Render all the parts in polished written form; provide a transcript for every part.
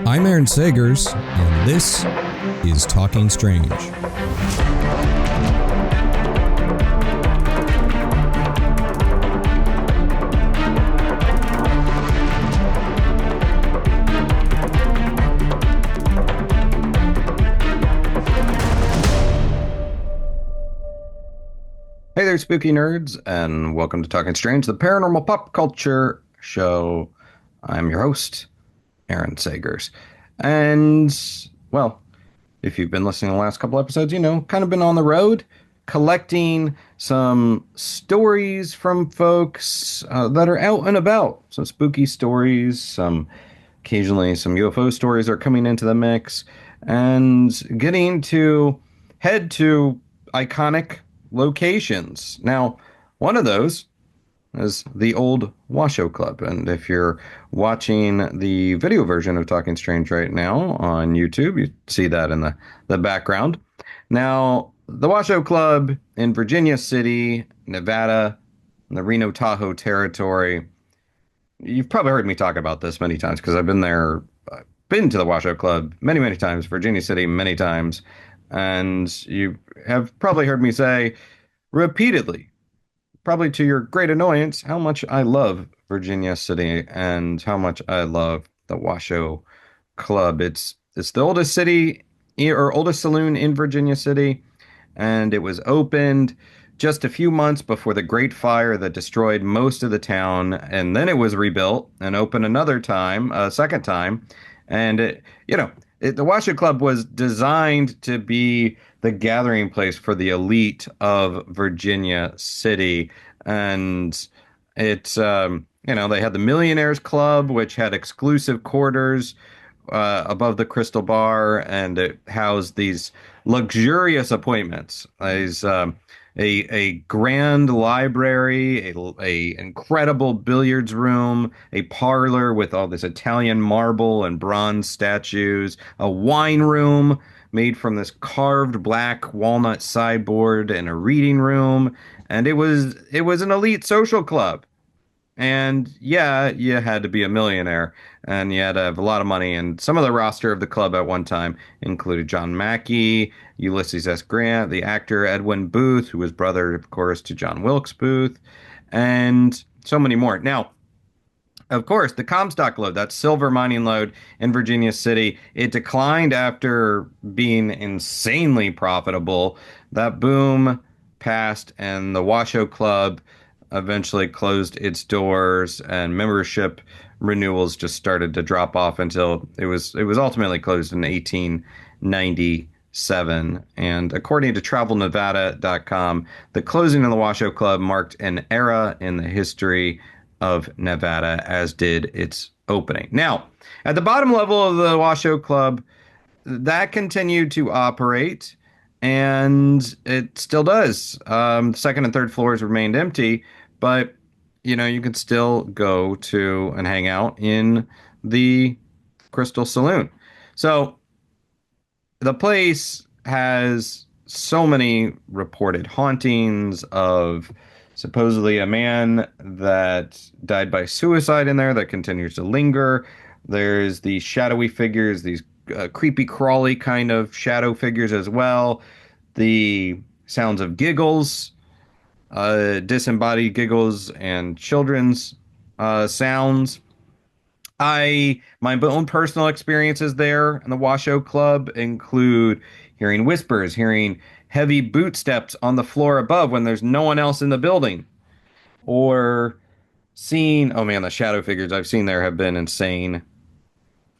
I'm Aaron Sagers, and this is Talking Strange. Hey there, spooky nerds, and welcome to Talking Strange, the Paranormal Pop Culture show. I'm your host, Aaron Sagers. And, well, if you've been listening to the last couple episodes, you know, kind of been on the road collecting some stories from folks that are out and about. Some spooky stories, occasionally some UFO stories are coming into the mix, and getting to head to iconic locations. Now, one of those is the Old Washoe Club. And if you're watching the video version of Talking Strange right now on YouTube, you see that in the background. Now, the Washoe Club in Virginia City, Nevada, in the Reno Tahoe Territory. You've probably heard me talk about this many times because I've been there, been to the Washoe Club many, many times, Virginia City many times. And you have probably heard me say repeatedly, probably to your great annoyance, how much I love Virginia City and how much I love the Washoe Club. It's the oldest city or oldest saloon in Virginia City, and it was opened just a few months before the Great Fire that destroyed most of the town, and then it was rebuilt and opened a second time, and the Washoe Club was designed to be the gathering place for the elite of Virginia City. And it's, they had the Millionaires Club, which had exclusive quarters above the Crystal Bar, and it housed these luxurious appointments. A grand library, a incredible billiards room, a parlor with all this Italian marble and bronze statues, a wine room made from this carved black walnut sideboard, and a reading room. And it was an elite social club. And yeah, you had to be a millionaire, and you had to have a lot of money. And some of the roster of the club at one time included John Mackey, Ulysses S. Grant, the actor Edwin Booth, who was brother, of course, to John Wilkes Booth, and so many more. Now, of course, the Comstock Lode, that silver mining lode in Virginia City, it declined after being insanely profitable. That boom passed, and the Washoe Club eventually closed its doors, and membership renewals just started to drop off until it was ultimately closed in 1897. And according to travelnevada.com, the closing of the Washoe Club marked an era in the history of Nevada, as did its opening. Now, at the bottom level of the Washoe Club, that continued to operate, and it still does. Second and third floors remained empty, but you can still go to and hang out in the Crystal Saloon. So the place has so many reported hauntings of supposedly a man that died by suicide in there that continues to linger. There's these shadowy figures, these creepy crawly kind of shadow figures as well. The sounds of giggles, disembodied giggles, and children's sounds. My own personal experiences there in the Washoe Club include hearing whispers, hearing heavy boot steps on the floor above when there's no one else in the building, or seeing, oh man, the shadow figures I've seen there have been insane.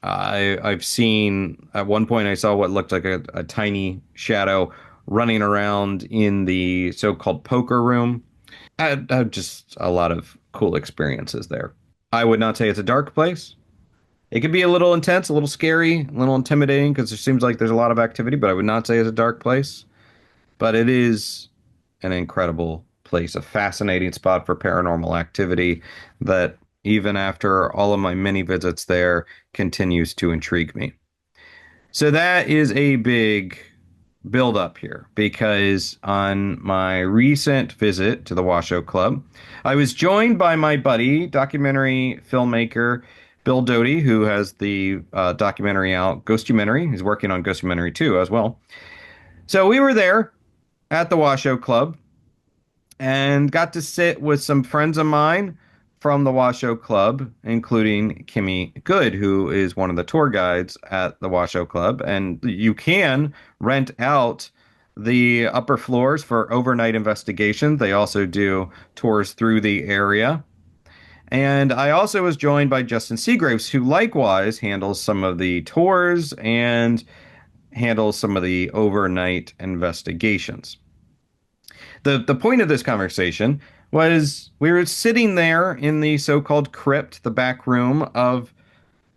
I've seen, at one point I saw what looked like a tiny shadow running around in the so-called poker room. I had just a lot of cool experiences there. I would not say it's a dark place. It could be a little intense, a little scary, a little intimidating because it seems like there's a lot of activity, but I would not say it's a dark place. But it is an incredible place, a fascinating spot for paranormal activity that, even after all of my many visits there, continues to intrigue me. So that is a big build up here because on my recent visit to the Washoe Club, I was joined by my buddy, documentary filmmaker Bill Doty, who has the documentary out, Ghostumentary. He's working on Ghostumentary 2 as well. So we were there at the Washoe Club and got to sit with some friends of mine from the Washoe Club, including Kimi Good, who is one of the tour guides at the Washoe Club. And you can rent out the upper floors for overnight investigations. They also do tours through the area. And I also was joined by Justin Seagraves, who likewise handles some of the tours and handles some of the overnight investigations. The point of this conversation was we were sitting there in the so-called crypt, the back room of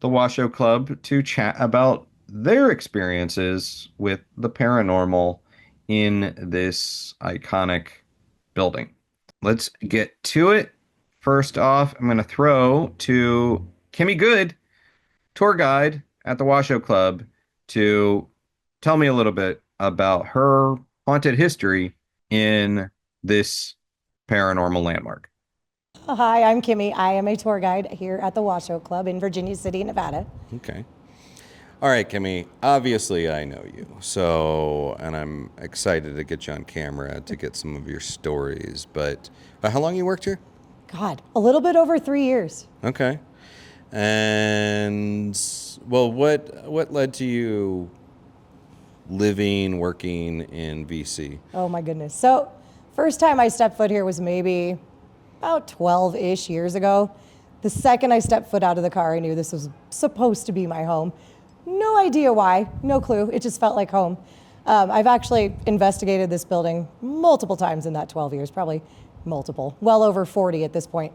the Washoe Club, to chat about their experiences with the paranormal in this iconic building. Let's get to it. First off, I'm going to throw to Kimi Good, tour guide at the Washoe Club, to tell me a little bit about her haunted history in this paranormal landmark. Hi, I'm Kimi. I am a tour guide here at the Washoe Club in Virginia City, Nevada. Okay. All right, Kimi. Obviously, I know you. And I'm excited to get you on camera to get some of your stories. But how long you worked here? God, a little bit over 3 years. Okay. And, well, what led to you living, working in VC? Oh, my goodness. So, first time I stepped foot here was maybe about 12-ish years ago. The second I stepped foot out of the car, I knew this was supposed to be my home. No idea why, no clue. It just felt like home. I've actually investigated this building multiple times in that 12 years, probably multiple, well over 40 at this point.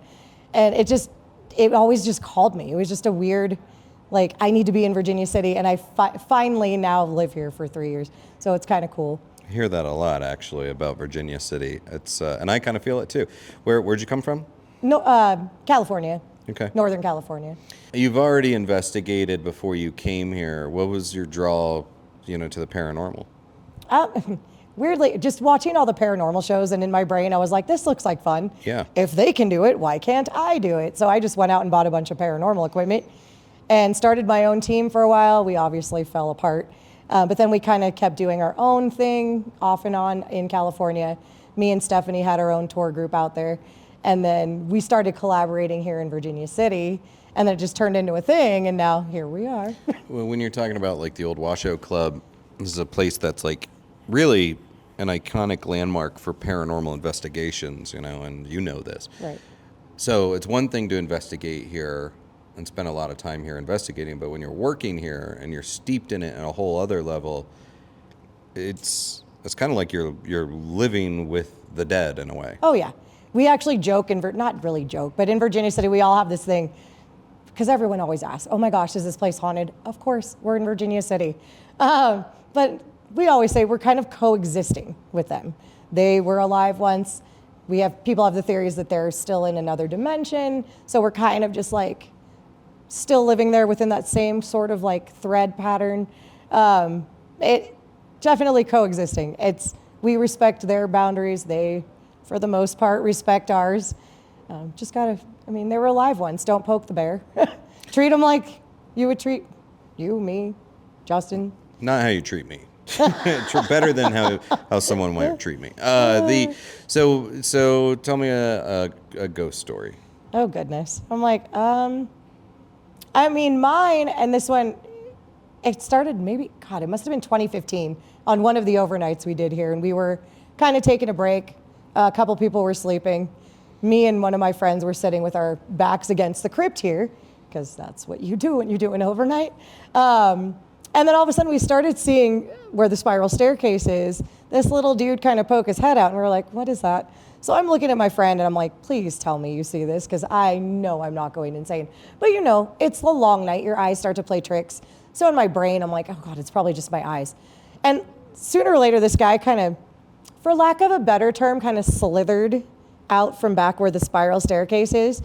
And it always just called me. It was just a weird, like, I need to be in Virginia City, and I finally now live here for 3 years. So it's kind of cool. I hear that a lot, actually, about Virginia City. It's and I kind of feel it too. Where'd you come from? No, California. Okay. Northern California. You've already investigated before you came here. What was your draw, to the paranormal? Weirdly, just watching all the paranormal shows, and in my brain, I was like, this looks like fun. Yeah. If they can do it, why can't I do it? So I just went out and bought a bunch of paranormal equipment and started my own team for a while. We obviously fell apart. But then we kind of kept doing our own thing off and on in California. Me and Stephanie had our own tour group out there. And then we started collaborating here in Virginia City. And then it just turned into a thing. And now here we are. Well, when you're talking about like the Old Washoe Club, this is a place that's like really an iconic landmark for paranormal investigations, and you know this. Right. So it's one thing to investigate here and spend a lot of time here investigating, but when you're working here and you're steeped in it at a whole other level, it's kind of like you're living with the dead in a way. Oh, yeah. We actually joke, not really joke, but in Virginia City, we all have this thing, because everyone always asks, oh my gosh, is this place haunted? Of course, we're in Virginia City. But we always say we're kind of coexisting with them. They were alive once. People have the theories that they're still in another dimension. So we're kind of just like still living there within that same sort of like thread pattern. It definitely coexisting. We respect their boundaries. They, for the most part, respect ours. They were alive once. Don't poke the bear. Treat them like you would treat you, me, Justin. Not how you treat me. Better than how someone might treat me. So tell me a ghost story. Oh goodness. I'm like, mine, and this one, it started it must have been 2015 on one of the overnights we did here, and we were kind of taking a break. A couple people were sleeping. Me and one of my friends were sitting with our backs against the crypt here, because that's what you do when you do an overnight. And then all of a sudden we started seeing where the spiral staircase is, this little dude kind of poke his head out, and we're like, what is that? So I'm looking at my friend and I'm like, please tell me you see this, because I know I'm not going insane. But it's the long night, your eyes start to play tricks. So in my brain, I'm like, oh God, it's probably just my eyes. And sooner or later, this guy kind of, for lack of a better term, kind of slithered out from back where the spiral staircase is.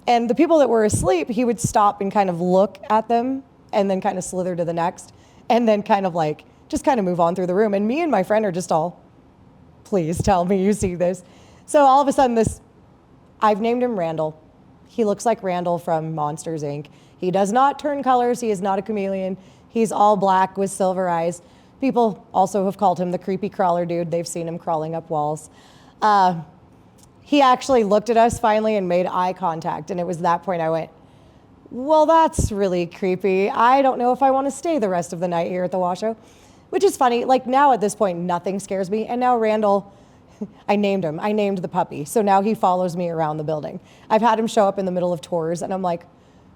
And the people that were asleep, he would stop and kind of look at them and then kind of slither to the next, and then kind of like just kind of move on through the room. And me and my friend are just all, please tell me you see this. So all of a sudden I've named him Randall. He looks like Randall from Monsters, Inc. He does not turn colors. He is not a chameleon. He's all black with silver eyes. People also have called him the creepy crawler dude. They've seen him crawling up walls. He actually looked at us finally and made eye contact. And it was that point I went, well, that's really creepy. I don't know if I want to stay the rest of the night here at the Washoe, which is funny. Like now at this point, nothing scares me. And now Randall, I named him. I named the puppy. So now he follows me around the building. I've had him show up in the middle of tours and I'm like,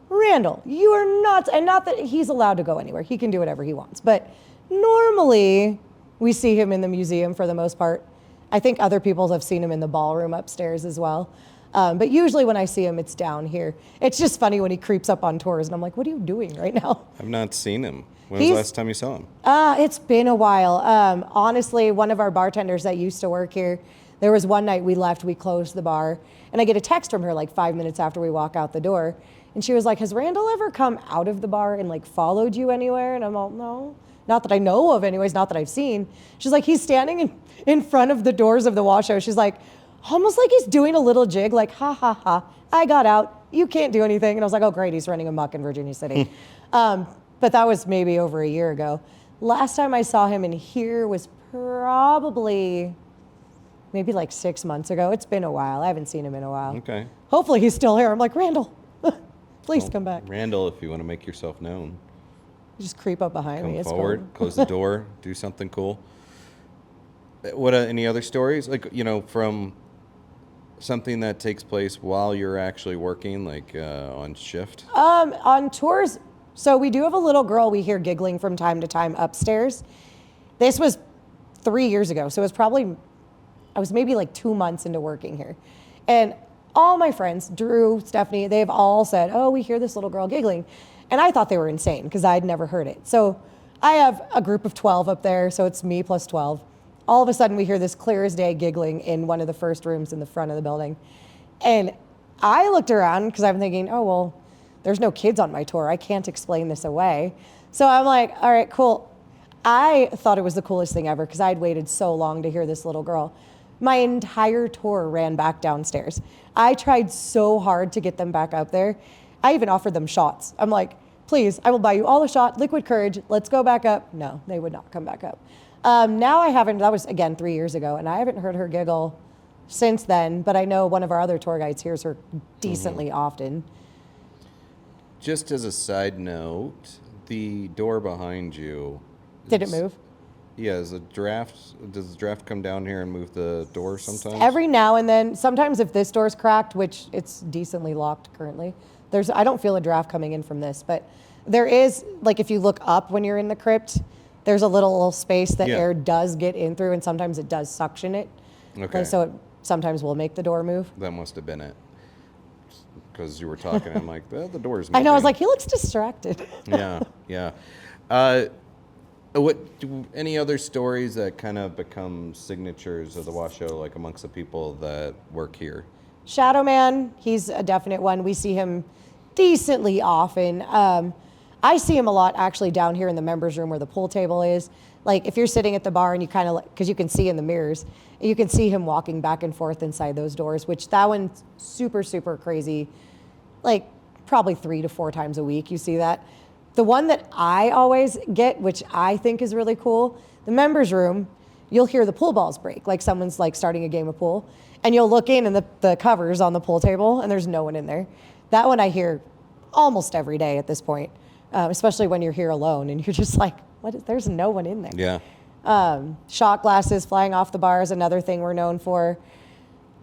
Randall, you are nuts. And not that he's allowed to go anywhere. He can do whatever he wants. But normally we see him in the museum for the most part. I think other people have seen him in the ballroom upstairs as well. But usually when I see him, it's down here. It's just funny when he creeps up on tours and I'm like, what are you doing right now? I've not seen him. When was the last time you saw him? It's been a while. Honestly, one of our bartenders that used to work here, there was one night we left, we closed the bar, and I get a text from her like 5 minutes after we walk out the door. And she was like, has Randall ever come out of the bar and like followed you anywhere? And I'm all, no, not that I know of anyways, not that I've seen. She's like, he's standing in front of the doors of the Washoe. She's like, almost like he's doing a little jig, like, ha, ha, ha, I got out. You can't do anything. And I was like, oh, great, he's running amok in Virginia City. But that was maybe over a year ago. Last time I saw him in here was probably maybe like 6 months ago. It's been a while. I haven't seen him in a while. Okay. Hopefully he's still here. I'm like, Randall, please come back. Randall, if you want to make yourself known. Just creep up behind me. Come It's forward, cool. close the door, do something cool. What any other stories? Like, from something that takes place while you're actually working, like on shift? On tours, so we do have a little girl we hear giggling from time to time upstairs. This was 3 years ago, so it was I was maybe like 2 months into working here. And all my friends, Drew, Stephanie, they've all said, oh, we hear this little girl giggling. And I thought they were insane because I'd never heard it. So I have a group of 12 up there, so it's me plus 12. All of a sudden we hear this clear as day giggling in one of the first rooms in the front of the building. And I looked around because I'm thinking, oh, well, there's no kids on my tour. I can't explain this away. So I'm like, all right, cool. I thought it was the coolest thing ever because I'd waited so long to hear this little girl. My entire tour ran back downstairs. I tried so hard to get them back up there. I even offered them shots. I'm like, please, I will buy you all a shot, liquid courage. Let's go back up. No, they would not come back up. Now I haven't, that was again 3 years ago, and I haven't heard her giggle since then, but I know one of our other tour guides hears her decently often. Just as a side note, the door behind you. Did it move? Yeah, does the draft come down here and move the door sometimes? Every now and then, sometimes if this door's cracked, which it's decently locked currently, I don't feel a draft coming in from this, but there is, like if you look up when you're in the crypt, there's a little space that air does get in through, and sometimes it does suction it. Okay. And so it sometimes will make the door move. That must have been it. Because you were talking, I'm like, the door's moving. I know, I was like, he looks distracted. Yeah. Any other stories that kind of become signatures of the Washoe, like amongst the people that work here? Shadow Man, he's a definite one. We see him decently often. I see him a lot actually down here in the members room where the pool table is. Like if you're sitting at the bar and you kind of, because you can see in the mirrors, you can see him walking back and forth inside those doors, which that one's super, super crazy. Like probably 3 to 4 times a week you see that. The one that I always get, which I think is really cool, the members room, you'll hear the pool balls break, like someone's like starting a game of pool, and you'll look in and the cover's on the pool table and there's no one in there. That one I hear almost every day at this point, especially when you're here alone and you're just like, there's no one in there. Yeah. Shot glasses flying off the bar is another thing we're known for.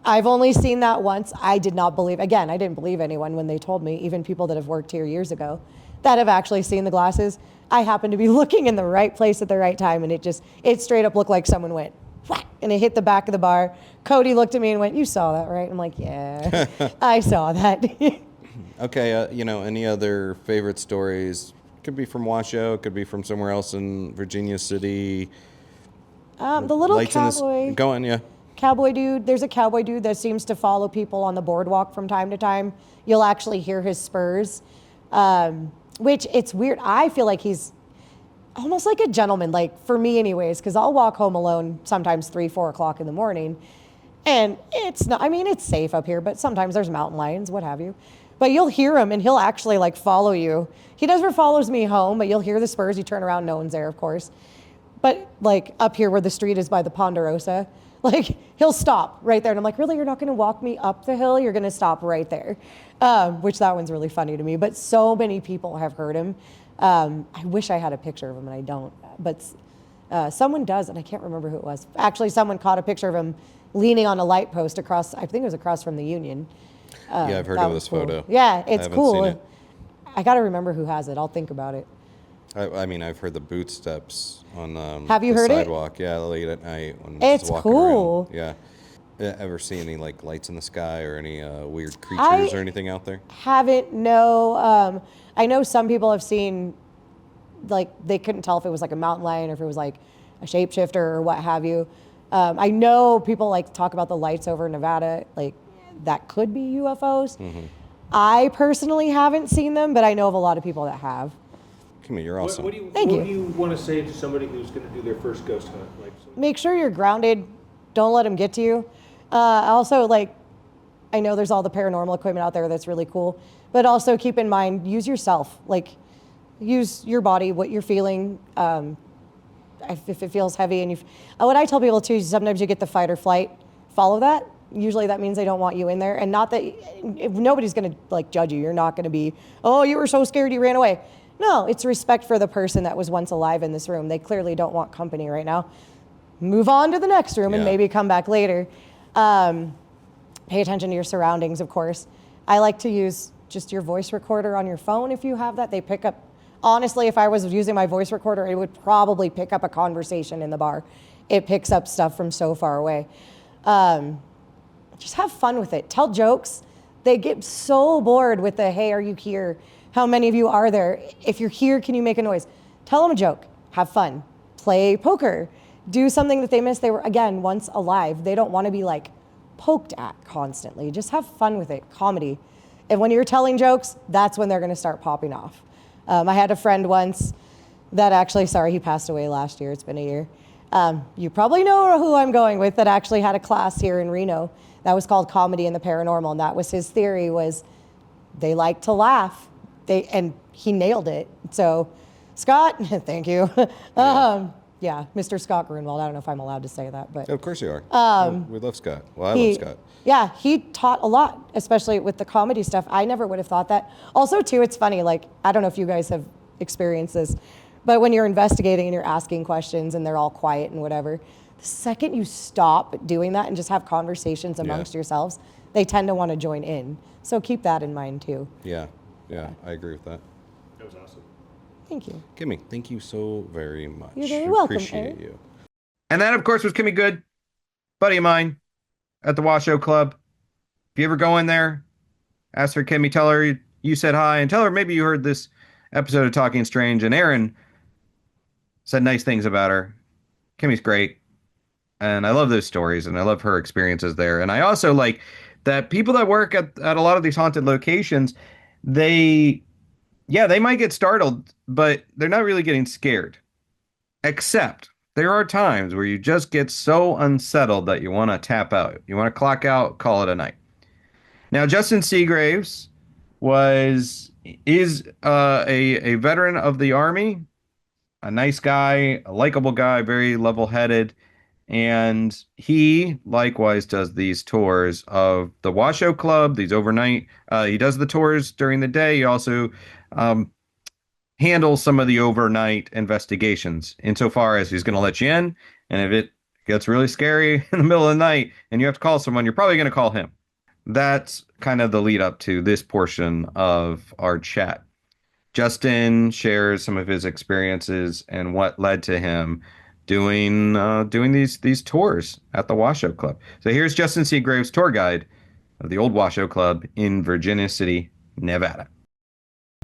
I've only seen that once. I didn't believe anyone when they told me, even people that have worked here years ago, that have actually seen the glasses. I happened to be looking in the right place at the right time, and it straight up looked like someone went, whack, and it hit the back of the bar. Cody looked at me and went, you saw that, right? I'm like, yeah, I saw that. Okay, any other favorite stories? Could be from Washoe, could be from somewhere else in Virginia City. The little cowboy. Go on, yeah. Cowboy dude. There's a cowboy dude that seems to follow people on the boardwalk from time to time. You'll actually hear his spurs, which it's weird. I feel like almost like a gentleman, like for me anyways, because I'll walk home alone sometimes 3-4 o'clock in the morning. And it's not, I mean, it's safe up here, but sometimes there's mountain lions, what have you. But you'll hear him and he'll actually like follow you. He never follows me home, but you'll hear the spurs. You turn around, no one's there, of course. But like up here where the street is by the Ponderosa, like he'll stop right there. And I'm like, really, you're not gonna walk me up the hill? You're gonna stop right there. Which that one's really funny to me. But so many people have heard him. I wish I had a picture of him and I don't. But someone does, and I can't remember who it was. Actually, someone caught a picture of him leaning on a light post across, I think it was across from the Union. Yeah, I've heard of this cool. photo. Yeah, it's cool. Seen it. I got to remember who has it. I'll think about it. I mean, I've heard the boot steps on Have you the heard sidewalk. Yeah, late at night when It's just walking cool. around. Yeah. Ever see any like lights in the sky or any weird creatures or anything out there? Haven't, no. I know some people have seen, like, they couldn't tell if it was like a mountain lion or if it was like a shapeshifter or what have you. I know people like talk about the lights over Nevada, like that could be UFOs. Mm-hmm. I personally haven't seen them, but I know of a lot of people that have. Kimi, you're awesome. What do you, Thank what you. do you want to say to somebody who's going to do their first ghost hunt? Like, Make sure you're grounded. Don't let them get to you. Also, like, I know there's all the paranormal equipment out there that's really cool, but also keep in mind, use yourself. Like, use your body, what you're feeling. If it feels heavy and what I tell people too is sometimes you get the fight or flight. Follow that. Usually that means they don't want you in there, and not that nobody's going to like judge you. You're not going to be, oh, you were so scared you ran away. No, it's respect for the person that was once alive in this room. They clearly don't want company right now. Move on to the next room and maybe come back later. Pay attention to your surroundings, of course. I like to use just your voice recorder on your phone if you have that. They pick up, honestly, if I was using my voice recorder, it would probably pick up a conversation in the bar. It picks up stuff from so far away. Just have fun with it. Tell jokes. They get so bored with the, hey, are you here? How many of you are there? If you're here, can you make a noise? Tell them a joke. Have fun. Play poker. Do something that they missed. They were, again, once alive. They don't want to be like poked at constantly. Just have fun with it. Comedy. And when you're telling jokes, that's when they're going to start popping off. I had a friend once that actually, sorry, he passed away last year. It's been a year. You probably know who I'm going with, that actually had a class here in Reno that was called Comedy and the Paranormal. And that was his theory, was they like to laugh. And he nailed it. So, Scott, thank you. Yeah, Mr. Scott Grunwald. I don't know if I'm allowed to say that, but Of course you are. We love Scott. Well, I love Scott. Yeah, he taught a lot, especially with the comedy stuff. I never would have thought that. Also, too, it's funny. Like, I don't know if you guys have experienced this, but when you're investigating and you're asking questions and they're all quiet and whatever, the second you stop doing that and just have conversations amongst yourselves, they tend to want to join in. So keep that in mind, too. Yeah, I agree with that. that was awesome. Thank you. Kimi, thank you so very much. You're very welcome, Appreciate Eric. you. And that, of course, was Kimi Good, buddy of mine at the Washoe Club. If you ever go in there, ask for Kimi, tell her you said hi, and tell her maybe you heard this episode of Talking Strange, and Aaron said nice things about her. Kimi's great, and I love those stories, and I love her experiences there. And I also like that people that work at a lot of these haunted locations, they might get startled, but they're not really getting scared. Except there are times where you just get so unsettled that you want to tap out. You want to clock out, call it a night. Now, Justin Seagraves is a veteran of the Army, a nice guy, a likable guy, very level-headed, and he likewise does these tours of the Washoe Club, these overnight. He does the tours during the day. He also handles some of the overnight investigations insofar as he's going to let you in, and if it gets really scary in the middle of the night and you have to call someone, you're probably going to call him. That's kind of the lead up to this portion of our chat. Justin shares some of his experiences and what led to him doing these tours at the Washoe Club. So here's Justin Seagraves, tour guide of the Old Washoe Club in Virginia City, Nevada.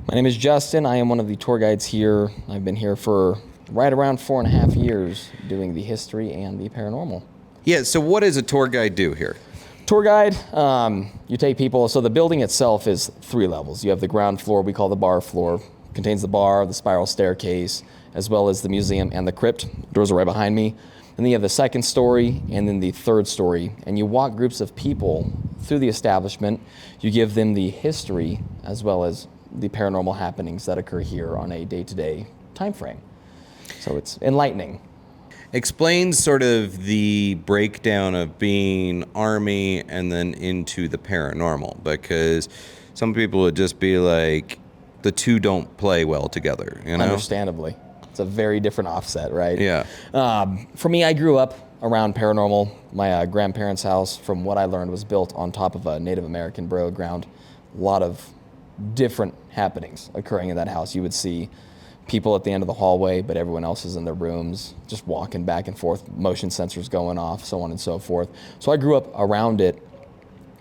My name is Justin. I am one of the tour guides here. I've been here for right around 4.5 years doing the history and the paranormal. Yeah, so what does a tour guide do here? Tour guide, you take people, so the building itself is 3 levels. You have the ground floor, we call the bar floor, contains the bar, the spiral staircase, as well as the museum and the crypt. Doors are right behind me. And then you have the second story and then the third story. And you walk groups of people through the establishment. You give them the history as well as the paranormal happenings that occur here on a day-to-day time frame. So it's enlightening. Explain sort of the breakdown of being Army and then into the paranormal, because some people would just be like, the two don't play well together, you know? Understandably. It's a very different offset, right? Yeah. For me, I grew up around paranormal. My grandparents' house, from what I learned, was built on top of a Native American burial ground. A lot of different happenings occurring in that house. You would see people at the end of the hallway, but everyone else is in their rooms, just walking back and forth, motion sensors going off, so on and so forth. So I grew up around it,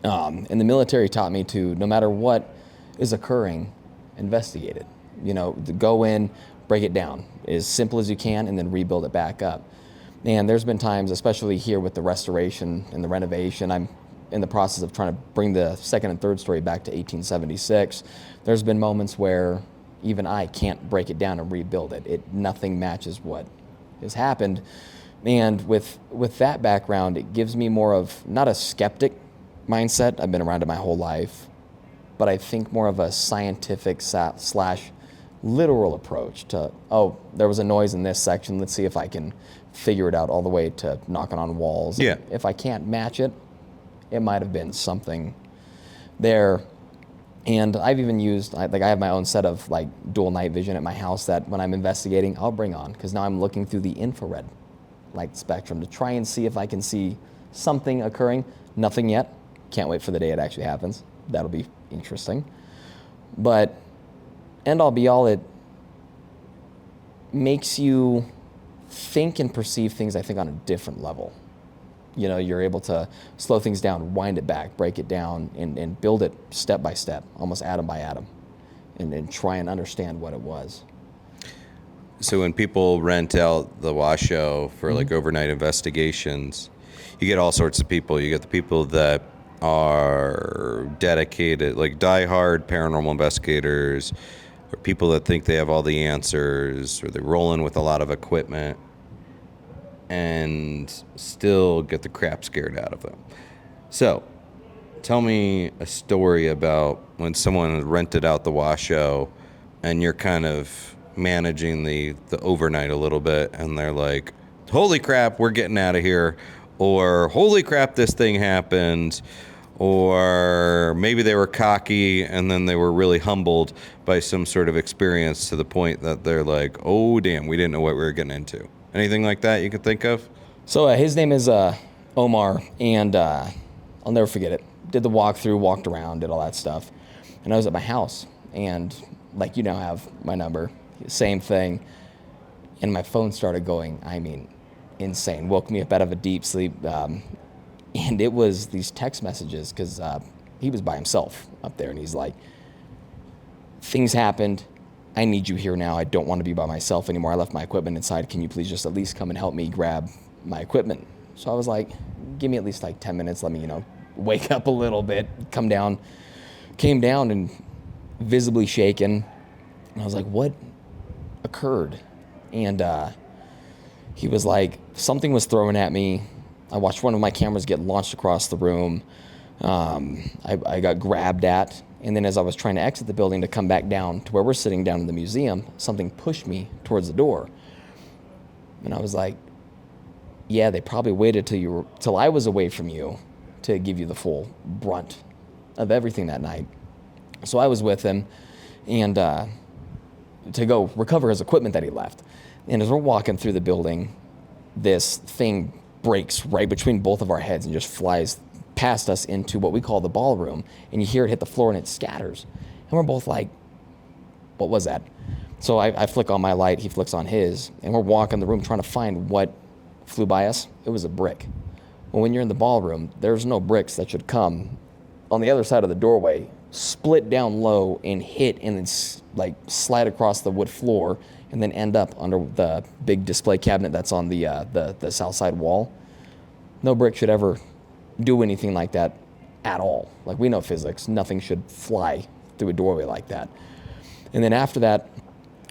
and the military taught me to, no matter what is occurring, investigate it. You know, to go in, break it down as simple as you can, and then rebuild it back up. And there's been times, especially here with the restoration and the renovation, I'm in the process of trying to bring the second and third story back to 1876. There's been moments where even I can't break it down and rebuild it. Nothing matches what has happened. And with that background, it gives me more of, not a skeptic mindset, I've been around it my whole life, but I think more of a scientific slash literal approach to, oh, there was a noise in this section, let's see if I can figure it out, all the way to knocking on walls. Yeah. If I can't match it, it might have been something there. And I've even used, I have my own set of like dual night vision at my house that when I'm investigating, I'll bring on, because now I'm looking through the infrared light spectrum to try and see if I can see something occurring. Nothing yet. Can't wait for the day it actually happens. That'll be interesting. But end all be all, it makes you think and perceive things, I think, on a different level. You know, you're able to slow things down, wind it back, break it down, and build it step by step, almost atom by atom, and try and understand what it was. So when people rent out the Washoe for like overnight investigations, you get all sorts of people. You get the people that are dedicated, like diehard paranormal investigators, or people that think they have all the answers, or they're rolling with a lot of equipment and still get the crap scared out of them. So, tell me a story about when someone rented out the Washoe and you're kind of managing the overnight a little bit, and they're like, holy crap, we're getting out of here, or holy crap, this thing happened, or maybe they were cocky and then they were really humbled by some sort of experience to the point that they're like, oh damn, we didn't know what we were getting into. Anything like that you could think of? So his name is Omar, and I'll never forget it. Did the walkthrough, walked around, did all that stuff. And I was at my house, and like you now have my number, same thing. And my phone started going, I mean, insane. Woke me up out of a deep sleep. And it was these text messages, because he was by himself up there, and he's like, things happened. I need you here now. I don't want to be by myself anymore. I left my equipment inside. Can you please just at least come and help me grab my equipment? So I was like, give me at least like 10 minutes. Let me, wake up a little bit, come down. Came down and visibly shaken. And I was like, what occurred? And he was like, something was thrown at me. I watched one of my cameras get launched across the room. I got grabbed at. And then as I was trying to exit the building to come back down to where we're sitting down in the museum, something pushed me towards the door. And I was like, yeah, they probably waited till I was away from you to give you the full brunt of everything that night. So I was with him, and to go recover his equipment that he left. And as we're walking through the building, this thing breaks right between both of our heads and just flies past us into what we call the ballroom, and you hear it hit the floor and it scatters. And we're both like, what was that? So I flick on my light, he flicks on his, and we're walking the room trying to find what flew by us. It was a brick. Well, when you're in the ballroom, there's no bricks that should come on the other side of the doorway, split down low and hit, and then slide across the wood floor, and then end up under the big display cabinet that's on the south side wall. No brick should ever do anything like that at all. Like, we know physics, nothing should fly through a doorway like that. And then after that,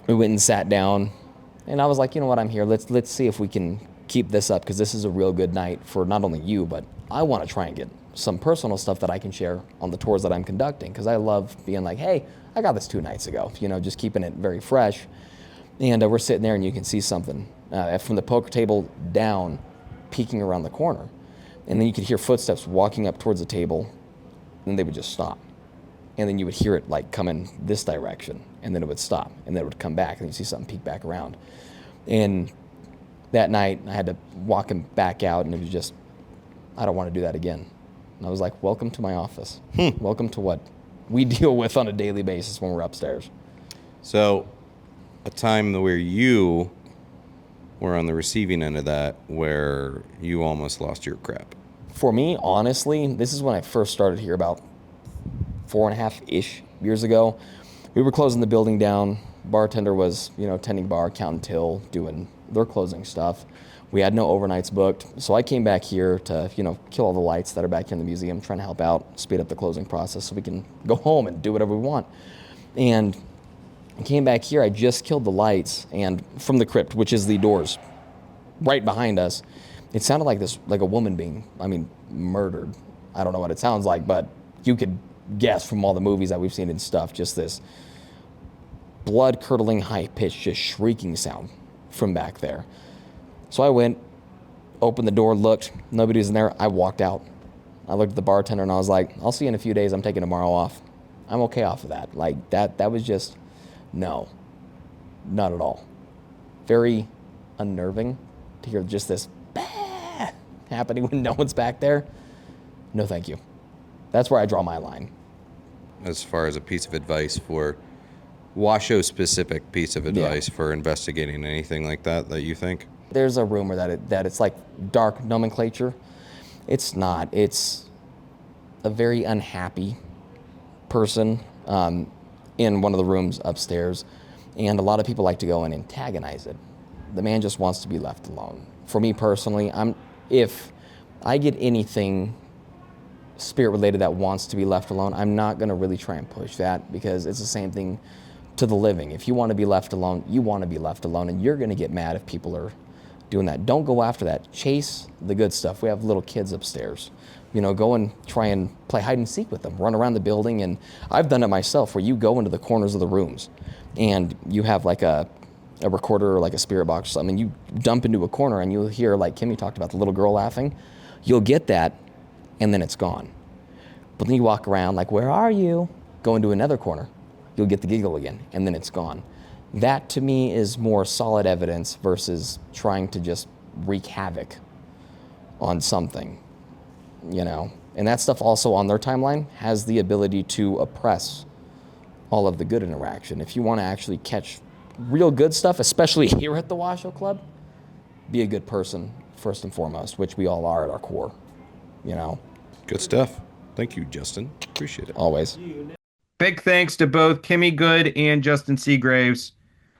We went and sat down, and I was like, you know what, I'm here. Let's see if we can keep this up, because this is a real good night for not only you, but I want to try and get some personal stuff that I can share on the tours that I'm conducting, because I love being like, hey, I got this 2 nights ago, just keeping it very fresh. And we're sitting there, and you can see something from the poker table down, peeking around the corner. And then you could hear footsteps walking up towards the table, and they would just stop. And then you would hear it like come in this direction, and then it would stop, and then it would come back, and you see something peek back around. And that night, I had to walk him back out, and it was just, I don't want to do that again. And I was like, welcome to my office. Welcome to what we deal with on a daily basis when we're upstairs. So, a time where you were on the receiving end of that, where you almost lost your crap. For me, honestly, this is when I first started here about 4.5-ish years ago. We were closing the building down. Bartender was, tending bar, counting till, doing their closing stuff. We had no overnights booked. So I came back here to, kill all the lights that are back here in the museum, trying to help out, speed up the closing process so we can go home and do whatever we want. And I came back here, I just killed the lights, and from the crypt, which is the doors right behind us, it sounded like a woman being, murdered. I don't know what it sounds like, but you could guess from all the movies that we've seen and stuff, just this blood-curdling, high-pitched, just shrieking sound from back there. So I went, opened the door, looked, nobody was in there. I walked out. I looked at the bartender, and I was like, I'll see you in a few days. I'm taking tomorrow off. I'm okay off of that. Like, that was just, no, not at all. Very unnerving to hear just this bah happening when no one's back there. No, thank you. That's where I draw my line. As far as a piece of advice for Washoe-specific piece of advice for investigating anything like that you think? There's a rumor that it's like dark nomenclature. It's not. It's a very unhappy person in one of the rooms upstairs, and a lot of people like to go and antagonize it. The man just wants to be left alone. For me personally, if I get anything spirit related that wants to be left alone, I'm not going to really try and push that, because it's the same thing to the living. If you want to be left alone, you want to be left alone, and you're going to get mad if people are doing that. Don't go after that. Chase the good stuff. We have little kids upstairs. Go and try and play hide and seek with them, run around the building. And I've done it myself, where you go into the corners of the rooms and you have like a recorder or like a spirit box or something, and you dump into a corner, and you'll hear, like Kimi talked about, the little girl laughing. You'll get that, and then it's gone. But then you walk around like, where are you? Go into another corner. You'll get the giggle again, and then it's gone. That, to me, is more solid evidence versus trying to just wreak havoc on something, And that stuff also on their timeline has the ability to oppress all of the good interaction. If you want to actually catch real good stuff, especially here at the Washoe Club, be a good person first and foremost, which we all are at our core, Good stuff. Thank you, Justin. Appreciate it. Always. Big thanks to both Kimi Good and Justin Seagraves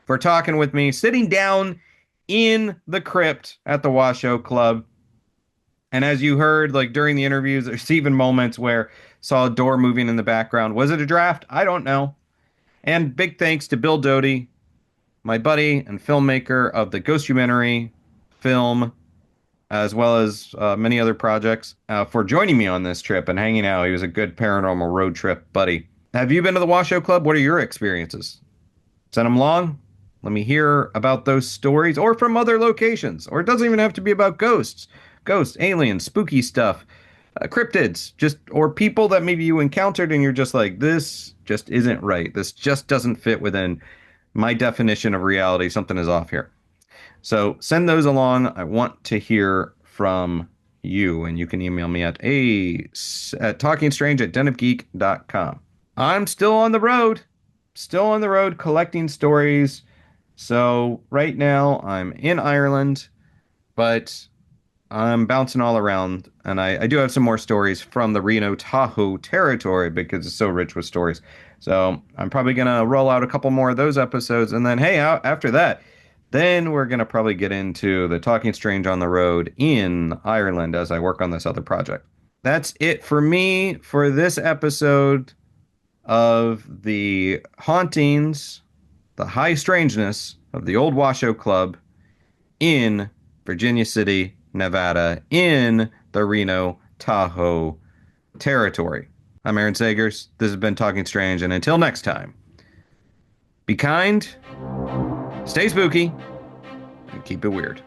for talking with me, sitting down in the crypt at the Washoe Club. And as you heard, like during the interviews, there's even moments where saw a door moving in the background. Was it a draft? I don't know. And big thanks to Bill Doty, my buddy and filmmaker of the Ghostumentary film, as well as many other projects, for joining me on this trip and hanging out. He was a good paranormal road trip buddy. Have you been to the Washoe Club? What are your experiences? Send them along. Let me hear about those stories, or from other locations. Or it doesn't even have to be about ghosts, aliens, spooky stuff, cryptids, or people that maybe you encountered and you're just like, this just isn't right. This just doesn't fit within my definition of reality. Something is off here. So send those along. I want to hear from you, and you can email me at talkingstrange@denofgeek.com. I'm still on the road collecting stories. So right now I'm in Ireland, but I'm bouncing all around, and I do have some more stories from the Reno Tahoe Territory because it's so rich with stories. So I'm probably going to roll out a couple more of those episodes, and then, hey, after that, then we're going to probably get into the Talking Strange on the road in Ireland as I work on this other project. That's it for me for this episode of the hauntings the high strangeness of the Old Washoe Club in Virginia City, Nevada, in the Reno Tahoe Territory. I'm Aaron Sagers. This has been Talking Strange, and until next time, be kind, stay spooky, and keep it weird.